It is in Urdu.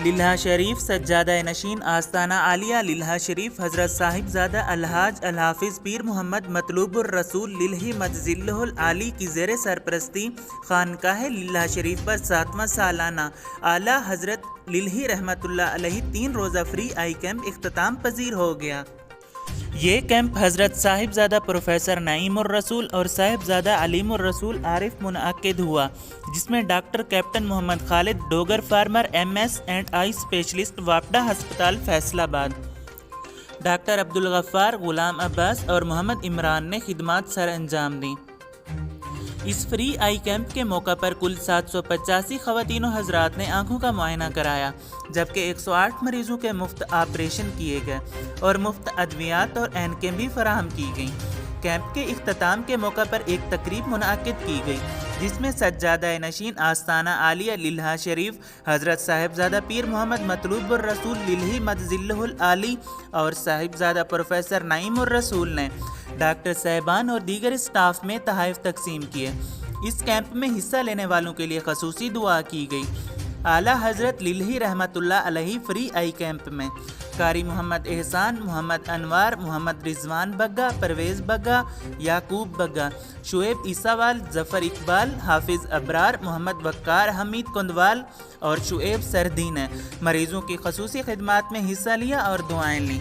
للہ شریف سجادہ نشین آستانہ عالیہ للہ شریف حضرت صاحبزادہ الحاج الحافظ پیر محمد مطلوب الرسول للہ مجزلہ العالی کی زیر سرپرستی خانقاہ للہ شریف پر 7واں سالانہ اعلیٰ حضرت للہ رحمۃ اللہ علیہ 3 روزہ فری آئی کیمپ اختتام پذیر ہو گیا۔ یہ کیمپ حضرت صاحبزادہ پروفیسر نعیم الرسول اور صاحبزادہ علیم الرسول عارف منعقد ہوا، جس میں doctor captain Muhammad Khalid Dogar former MS and eye specialist واپڈا ہسپتال فیصل آباد، ڈاکٹر عبدالغفار غلام عباس اور محمد عمران نے خدمات سر انجام دیں۔ اس فری آئی کیمپ کے موقع پر کل 785 خواتین و حضرات نے آنکھوں کا معائنہ کرایا، جبکہ 108 مریضوں کے مفت آپریشن کیے گئے اور مفت ادویات اور اینکیں بھی فراہم کی گئیں۔ کیمپ کے اختتام کے موقع پر ایک تقریب منعقد کی گئی، جس میں سجادہ نشین آستانہ عالیہ للہ شریف حضرت صاحبزادہ پیر محمد مطلوب الرسول للہ مجزلہ العالی اور صاحبزادہ پروفیسر نعیم الرسول نے ڈاکٹر صاحبان اور دیگر اسٹاف میں تحائف تقسیم کیے۔ اس کیمپ میں حصہ لینے والوں کے لیے خصوصی دعا کی گئی۔ اعلیٰ حضرت للہ رحمۃ اللہ علیہ فری آئی کیمپ میں قاری محمد احسان، محمد انوار، محمد رضوان بگا، پرویز بگا، یعقوب بگا، شعیب عیسیٰوال، ظفر اقبال، حافظ ابرار، محمد وقار، حمید کندوال اور شعیب سردی نے مریضوں کی خصوصی خدمات میں حصہ لیا اور دعائیں لیں۔